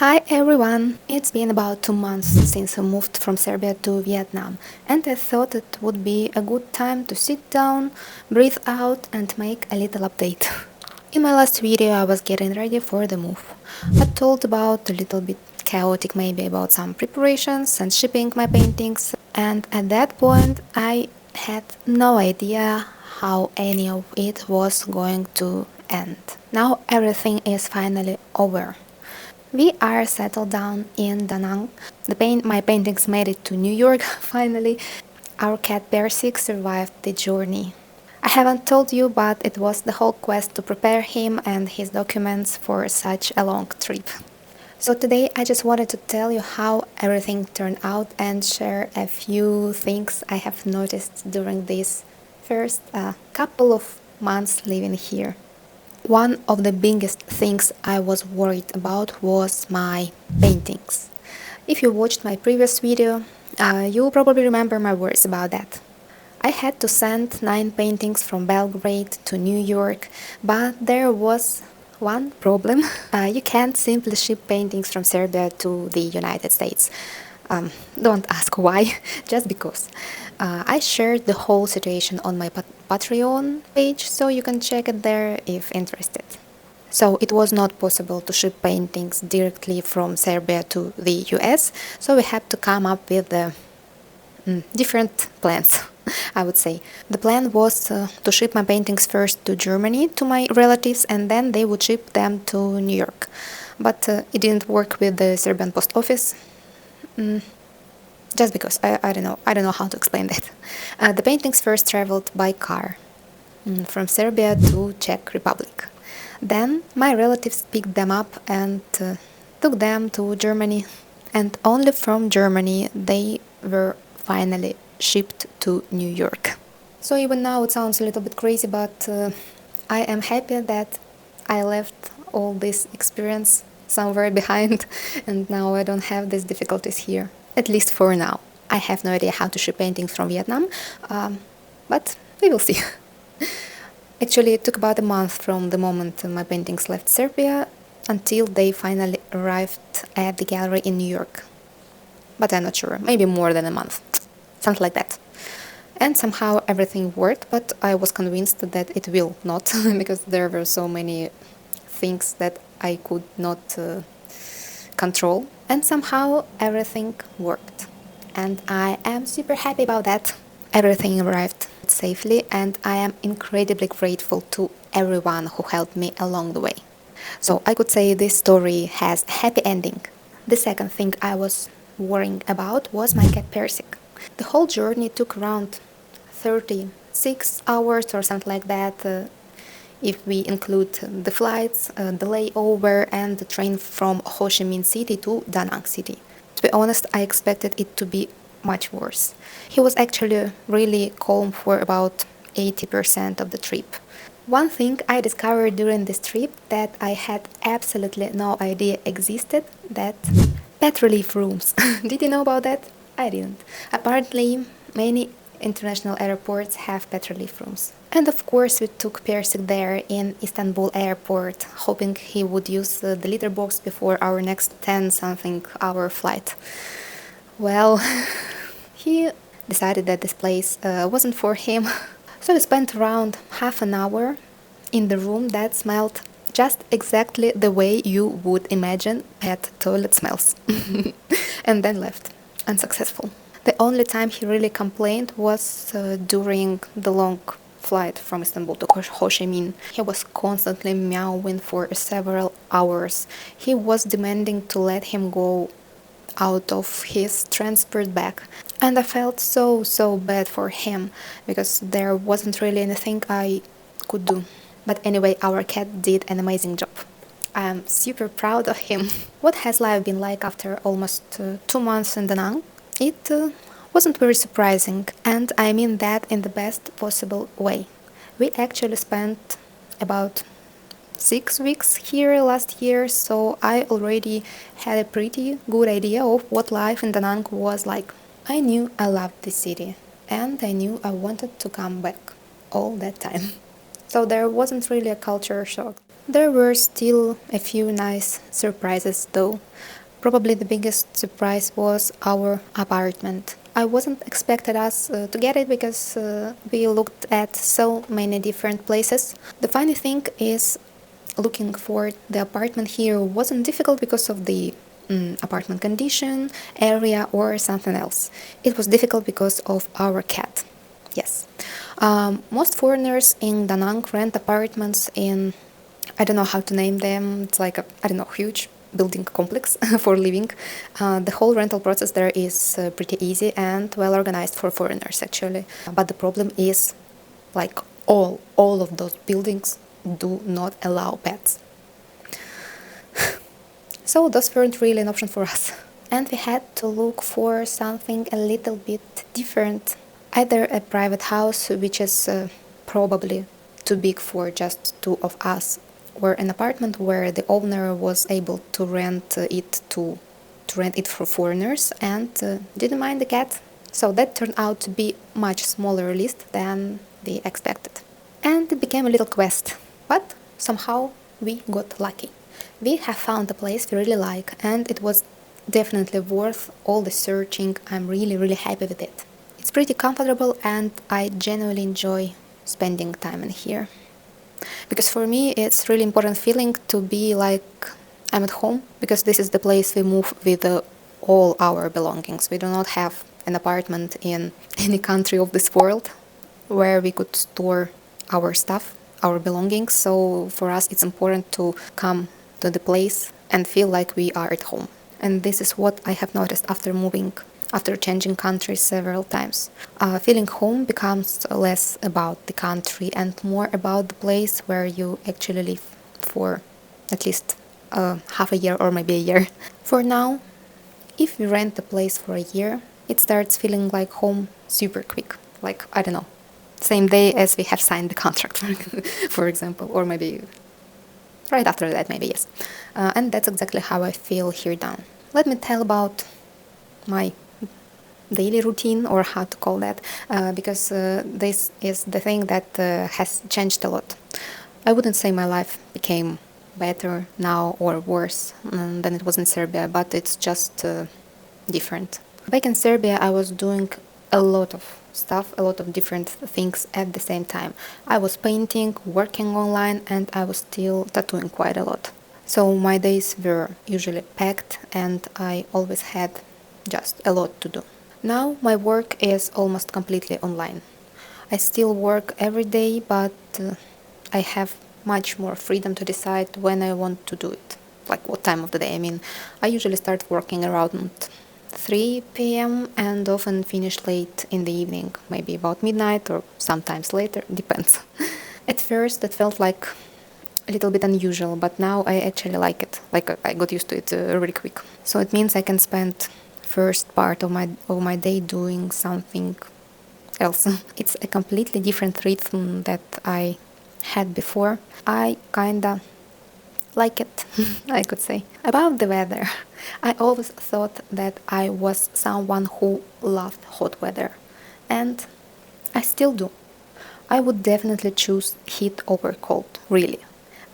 Hi everyone! It's been about 2 months since I moved from Serbia to Vietnam, and I thought it would be a good time to sit down, breathe out, and make a little update. In my last video, I was getting ready for the move. I told about a little bit chaotic, maybe about some preparations and shipping my paintings, and at that point, I had no idea how any of it was going to end. Now everything is finally over. We are settled down in Da Nang. My paintings made it to New York finally. Our cat Persik survived the journey. I haven't told you, but it was the whole quest to prepare him and his documents for such a long trip. So today I just wanted to tell you how everything turned out and share a few things I have noticed during these first couple of months living here. One of the biggest things I was worried about was my paintings. If you watched my previous video, you probably remember my worries about that. I had to send 9 paintings from Belgrade to New York, but there was one problem. You can't simply ship paintings from Serbia to the United States. Don't ask why, just because. I shared the whole situation on my Patreon page, so you can check it there if interested. So it was not possible to ship paintings directly from Serbia to the US, so we had to come up with different plans, I would say. The plan was to ship my paintings first to Germany to my relatives, and then they would ship them to New York. But it didn't work with the Serbian post office. Just because I don't know how to explain that. The paintings first traveled by car from Serbia to Czech Republic. Then my relatives picked them up and took them to Germany, and only from Germany they were finally shipped to New York. So even now it sounds a little bit crazy, but I am happy that I left all this experience somewhere behind and now I don't have these difficulties here. At least for now. I have no idea how to ship paintings from Vietnam, but we will see. Actually, it took about a month from the moment my paintings left Serbia until they finally arrived at the gallery in New York. But I'm not sure, maybe more than a month, something like that. And somehow everything worked, but I was convinced that it will not, because there were so many things that I could not control, and somehow everything worked. And I am super happy about that. Everything arrived safely, and I am incredibly grateful to everyone who helped me along the way. So I could say this story has a happy ending. The second thing I was worrying about was my cat Persik. The whole journey took around 36 hours or something like that, if we include the flights, the layover, and the train from Ho Chi Minh City to Da Nang City. To be honest, I expected it to be much worse. He was actually really calm for about 80% of the trip. One thing I discovered during this trip that I had absolutely no idea existed, that pet relief rooms. Did you know about that? I didn't. Apparently, many international airports have pet relief rooms. And of course we took Persik there in Istanbul airport, hoping he would use the litter box before our next 10-something hour flight. Well, he decided that this place wasn't for him. So we spent around half an hour in the room that smelled just exactly the way you would imagine pet toilet smells. And then left, unsuccessful. The only time he really complained was during the long flight from Istanbul to Ho Chi Minh. He was constantly meowing for several hours. He was demanding to let him go out of his transport bag. And I felt so bad for him, because there wasn't really anything I could do. But anyway, our cat did an amazing job. I'm super proud of him. What has life been like after almost 2 months in Da Nang? It wasn't very surprising, and I mean that in the best possible way. We actually spent about 6 weeks here last year, so I already had a pretty good idea of what life in Da Nang was like. I knew I loved the city, and I knew I wanted to come back all that time. So there wasn't really a culture shock. There were still a few nice surprises though. Probably the biggest surprise was our apartment. I wasn't expected us to get it because we looked at so many different places. The funny thing is looking for the apartment here wasn't difficult because of the apartment condition, area, or something else. It was difficult because of our cat. Yes. Most foreigners in Da Nang rent apartments in, I don't know how to name them, it's like a, I don't know, huge building complex for living. The whole rental process there is pretty easy and well organized for foreigners actually. But the problem is like all of those buildings do not allow pets. So those weren't really an option for us. And we had to look for something a little bit different. Either a private house, which is probably too big for just two of us, or an apartment where the owner was able to rent it for foreigners and didn't mind the cat. So that turned out to be much smaller list than we expected. And it became a little quest, but somehow we got lucky. We have found a place we really like, and it was definitely worth all the searching. I'm really happy with it. It's pretty comfortable and I genuinely enjoy spending time in here. Because for me it's really important feeling to be like I'm at home, because this is the place we move with all our belongings. We do not have an apartment in any country of this world where we could store our stuff, our belongings. So for us it's important to come to the place and feel like we are at home. And this is what I have noticed after moving, after changing countries several times. Feeling home becomes less about the country and more about the place where you actually live for at least half a year or maybe a year. For now, if we rent a place for a year, it starts feeling like home super quick. Like, I don't know, same day as we have signed the contract, for example, or maybe right after that, maybe, yes. And that's exactly how I feel here down. Let me tell about my daily routine, or how to call that, because this is the thing that has changed a lot. I wouldn't say my life became better now or worse than it was in Serbia, but it's just different. Back in Serbia, I was doing a lot of stuff, a lot of different things at the same time. I was painting, working online, and I was still tattooing quite a lot. So my days were usually packed and I always had just a lot to do. Now my work is almost completely online. I still work every day, but I have much more freedom to decide when I want to do it, like what time of the day. I mean, I usually start working around 3 p.m. and often finish late in the evening, maybe about midnight or sometimes later, depends. At first it felt like a little bit unusual, but now I actually like it. Like I got used to it really quick. So it means I can spend first part of my day doing something else. It's a completely different rhythm that I had before. I kinda like it, I could say. About the weather, I always thought that I was someone who loved hot weather, and I still do. I would definitely choose heat over cold, really.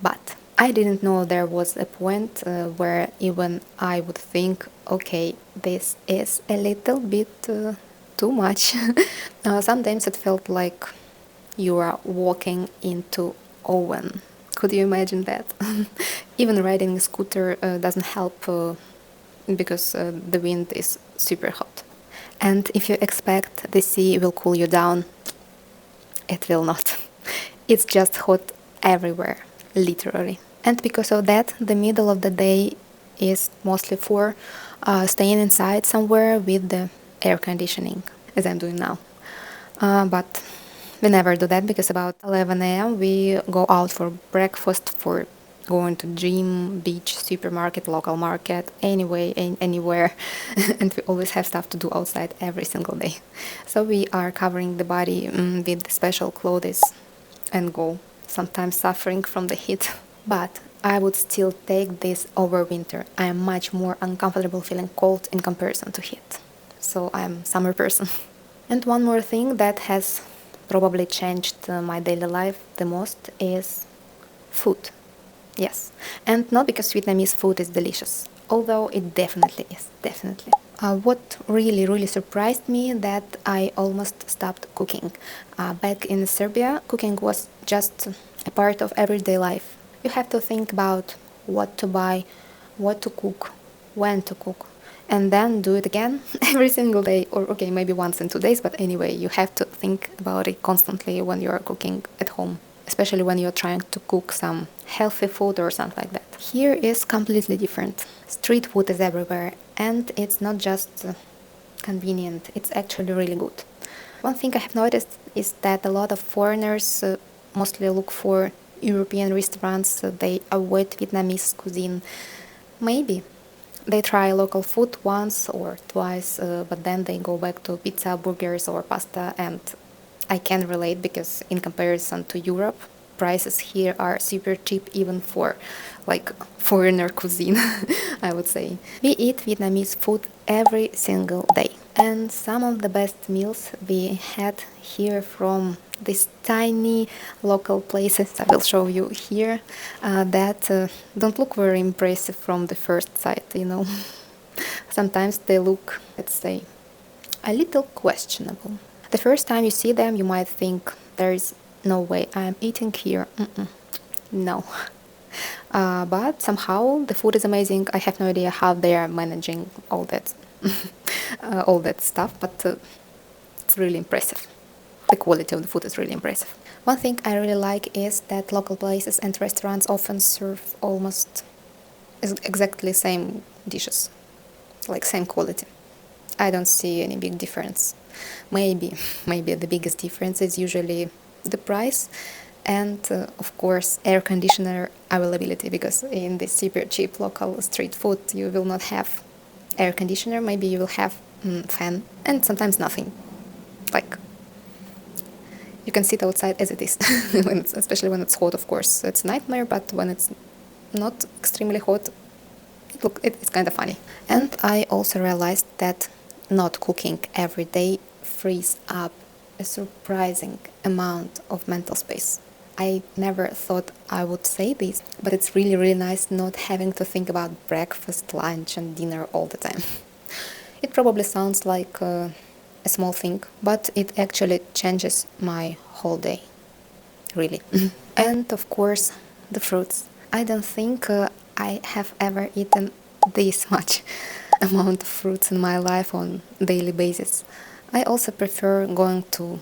But I didn't know there was a point where even I would think, okay, this is a little bit too much. Sometimes it felt like you are walking into oven. Could you imagine that? Even riding a scooter doesn't help because the wind is super hot. And if you expect the sea will cool you down, it will not. It's just hot everywhere, literally. And because of that, the middle of the day is mostly for staying inside somewhere with the air conditioning, as I'm doing now. But we never do that because about 11 a.m. we go out for breakfast, for going to gym, beach, supermarket, local market, anywhere. And we always have stuff to do outside every single day. So we are covering the body with special clothes and go, sometimes suffering from the heat. But I would still take this over winter. I am much more uncomfortable feeling cold in comparison to heat. So I'm summer person. And one more thing that has probably changed my daily life the most is food. Yes, and not because Vietnamese food is delicious, although it definitely is, definitely. What really, really surprised me that I almost stopped cooking. Back in Serbia, cooking was just a part of everyday life. You have to think about what to buy, what to cook, when to cook, and then do it again every single day, or okay, maybe once in 2 days, but anyway, you have to think about it constantly when you are cooking at home, especially when you're trying to cook some healthy food or something like that. Here is completely different. Street food is everywhere, and it's not just convenient, it's actually really good. One thing I have noticed is that a lot of foreigners mostly look for European restaurants, they avoid Vietnamese cuisine. Maybe they try local food once or twice, but then they go back to pizza, burgers, or pasta, and I can relate because in comparison to Europe, prices here are super cheap even for like foreigner cuisine, I would say. We eat Vietnamese food every single day. And some of the best meals we had here from these tiny local places I will show you here that don't look very impressive from the first sight, you know. Sometimes they look, let's say, a little questionable. The first time you see them, you might think there is no way I'm eating here. No. But somehow the food is amazing. I have no idea how they are managing all that stuff, but it's really impressive. The quality of the food is really impressive. One thing I really like is that local places and restaurants often serve almost exactly same dishes, like same quality. I don't see any big difference. Maybe, maybe the biggest difference is usually the price and, of course, air conditioner availability, because in this super cheap local street food you will not have air conditioner. Maybe you will have fan and sometimes nothing. Like, you can sit outside as it is, especially when it's hot, of course. It's a nightmare, but when it's not extremely hot, it's kind of funny. And I also realized that not cooking every day frees up a surprising amount of mental space. I never thought I would say this, but it's really, really nice not having to think about breakfast, lunch, and dinner all the time. It probably sounds like a small thing, but it actually changes my whole day. Really. And of course, the fruits. I don't think I have ever eaten this much amount of fruits in my life on a daily basis. I also prefer going to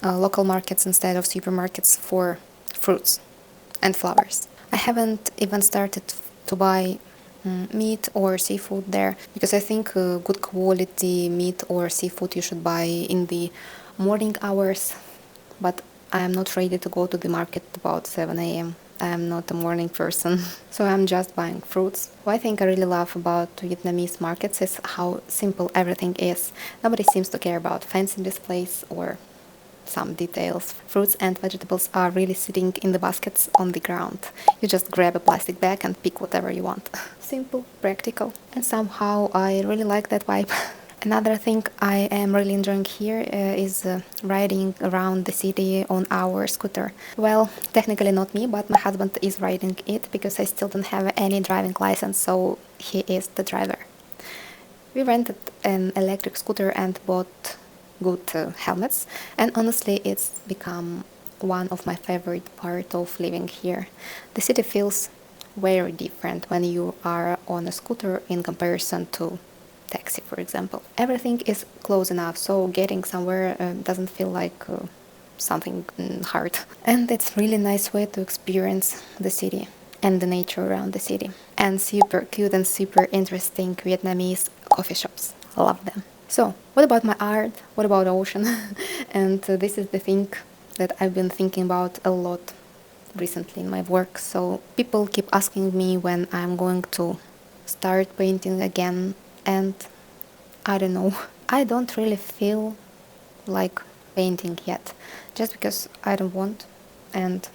local markets instead of supermarkets for fruits and flowers. I haven't even started to buy meat or seafood there because I think good quality meat or seafood you should buy in the morning hours, but I am not ready to go to the market about 7 a.m. I am not a morning person, so I'm just buying fruits. What I think I really love about Vietnamese markets is how simple everything is. Nobody seems to care about fancy displays or some details. Fruits and vegetables are really sitting in the baskets on the ground. You just grab a plastic bag and pick whatever you want. Simple, practical, and somehow I really like that vibe. Another thing I am really enjoying here is riding around the city on our scooter. Well, technically not me, but my husband is riding it because I still don't have any driving license, so he is the driver. We rented an electric scooter and bought good helmets, and honestly it's become one of my favorite parts of living here. The city feels very different when you are on a scooter in comparison to taxi, for example. Everything is close enough, so getting somewhere doesn't feel like something hard. And it's really nice way to experience the city and the nature around the city. And super cute and super interesting Vietnamese coffee shops. Love them. So, what about my art? What about ocean? And this is the thing that I've been thinking about a lot recently in my work. So, people keep asking me when I'm going to start painting again, and I don't know. I don't really feel like painting yet, just because I don't want and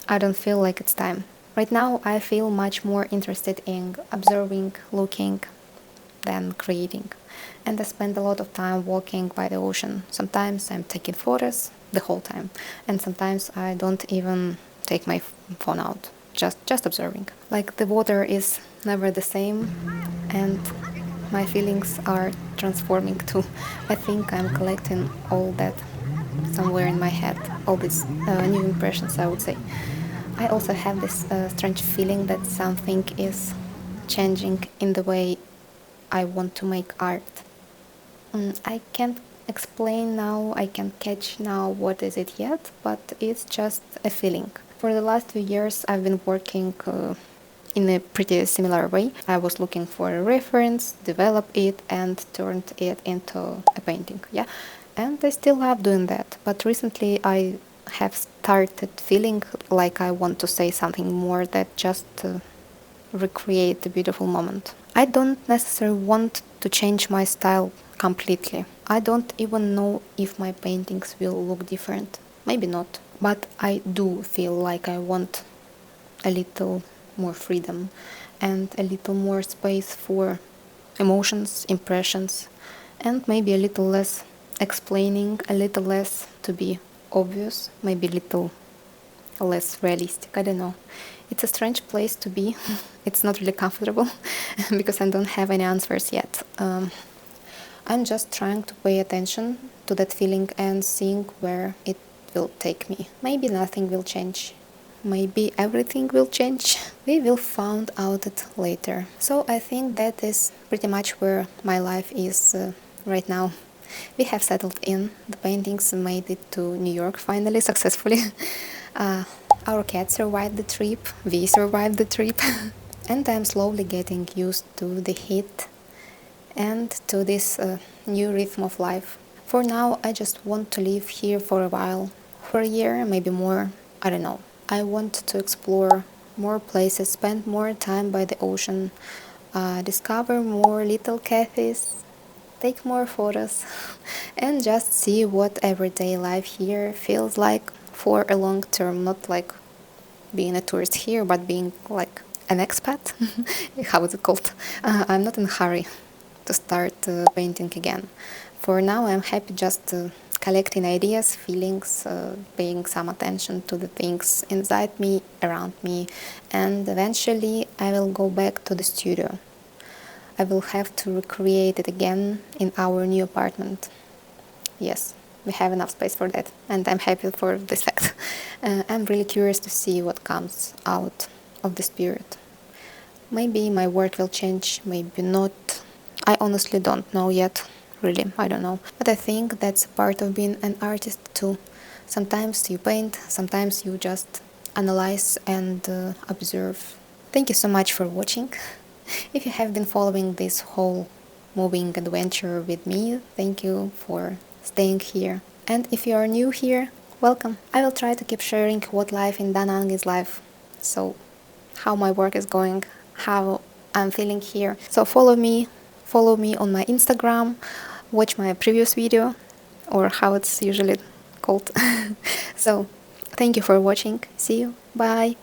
I don't feel like it's time. Right now, I feel much more interested in observing, looking, than creating. And I spend a lot of time walking by the ocean. Sometimes I'm taking photos the whole time, and sometimes I don't even take my phone out. just observing. Like the water is never the same, and my feelings are transforming too. I think I'm collecting all that somewhere in my head, all these new impressions, I would say. I also have this strange feeling that something is changing in the way I want to make art. I can't explain now, I can't catch now what is it yet, but it's just a feeling. For the last 2 years, I've been working in a pretty similar way. I was looking for a reference, developed it, and turned it into a painting. Yeah, and I still love doing that. But recently, I have started feeling like I want to say something more than just recreate the beautiful moment. I don't necessarily want to change my style completely. I don't even know if my paintings will look different. Maybe not. But I do feel like I want a little more freedom and a little more space for emotions, impressions, and maybe a little less explaining, a little less to be obvious, maybe a little less realistic. I don't know. It's a strange place to be. It's not really comfortable because I don't have any answers yet. I'm just trying to pay attention to that feeling and seeing where it will take me. Maybe nothing will change. Maybe everything will change. We will find out it later. So I think that is pretty much where my life is right now. We have settled in. The paintings made it to New York finally successfully. Our cat survived the trip. We survived the trip. And I'm slowly getting used to the heat and to this new rhythm of life. For now, I just want to live here for a while, for a year, maybe more, I don't know. I want to explore more places, spend more time by the ocean, discover more little cafes, take more photos, and just see what everyday life here feels like for a long term, not like being a tourist here, but being like an expat. How is it called? I'm not in a hurry to start painting again. For now, I'm happy just collecting ideas, feelings, paying some attention to the things inside me, around me, and eventually I will go back to the studio. I will have to recreate it again in our new apartment. Yes, we have enough space for that, and I'm happy for this fact. I'm really curious to see what comes out of this period. Maybe my work will change, maybe not. I honestly don't know yet. Really, I don't know. But I think that's part of being an artist too. Sometimes you paint, sometimes you just analyze and observe. Thank you so much for watching. If you have been following this whole moving adventure with me, thank you for staying here. And if you are new here, welcome. I will try to keep sharing what life in Da Nang is like. So, how my work is going, how I'm feeling here. So follow me on my Instagram, watch my previous video, or how it's usually called. So, thank you for watching. See you. Bye.